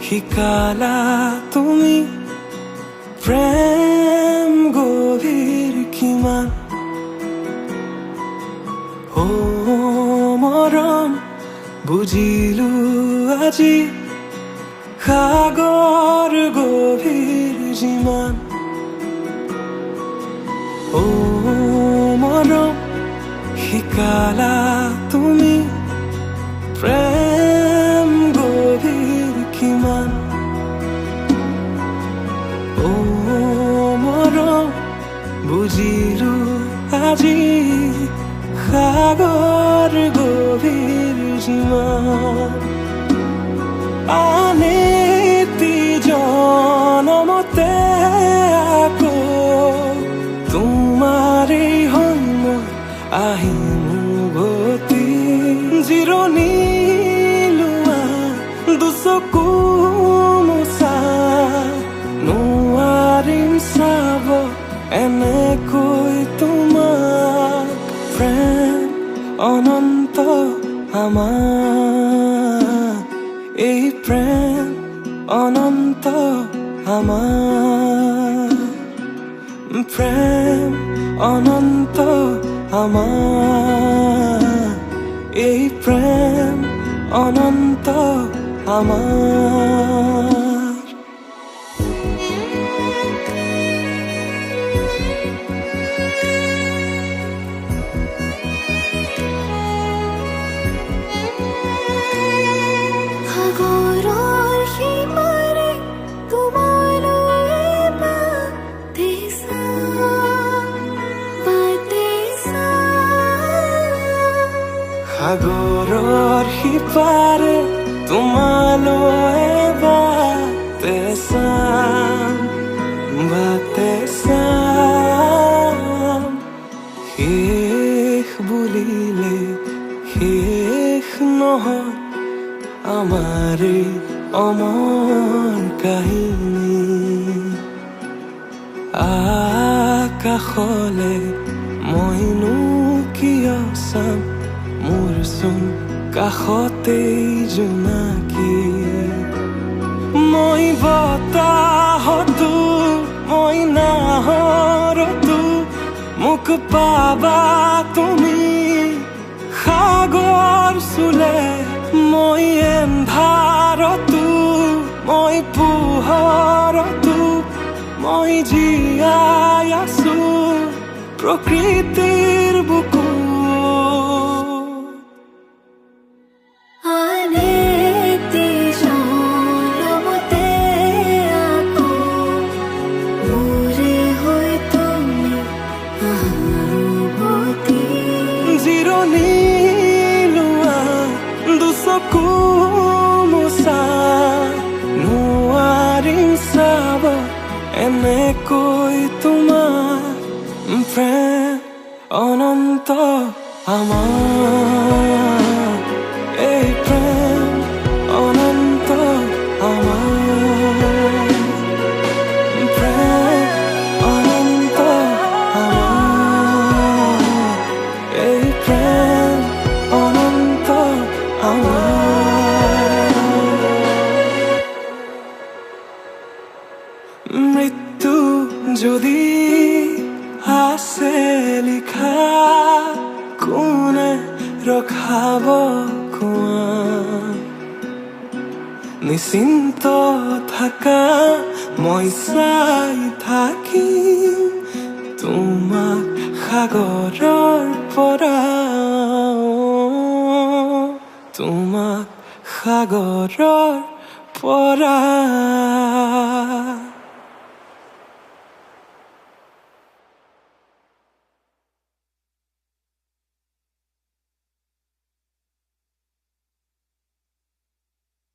শিকালা তুমি প্ৰেম গভীৰ কিমান ও মৰম বুজিলো আজি সাগৰ গভীৰ যিমান ও মৰম শিকালা তুমি প্ৰেম গভীৰ কিমান ও মৰম বুজিলো আজি সাগৰ গভীৰ যিমান আনেতি জনমতে আকৌ তোমাৰে সময় আহিম উভতি জিৰণি লোৱা দুচকু মোচা নোৱাৰিম চাব এনেকৈ তোমাক প্ৰেম অনন্ত আমাৰ এই প্ৰেম অনন্ত আমাৰ প্ৰেম অনন্ত আমাৰ এই প্ৰেম অনন্ত আমাৰ সাগৰৰ সিপাৰে তোমালৈ বাটে চাম শেষ বুলিলে শেষ নহয় আমাৰে অমৰ কাহিনী আকাশলে মইনো কিয় চাম মোৰচোন কাষতেই জোনাকী মই বতাহতো মই নাহৰতো মোক পাবা তুমি সাগৰ চুলে মই এন্ধাৰতো মই পোহৰতো মই জীয়াই আছো প্ৰকৃতিৰ বুকুত এনেকৈ তোমাৰ প্ৰেম অনন্ত আমাৰ এই প্ৰেম অনন্ত আমাৰ প্ৰেম অনন্ত আমাৰ এই প্ৰেম অনন্ত আমাৰ মৃত্যু যদি আছে লিখা কোনে ৰখাব কোৱা নিশ্চিন্ত থাকা মই চাই থাকিম তোমাক সাগৰৰ পৰা তোমাক সাগৰৰ পৰা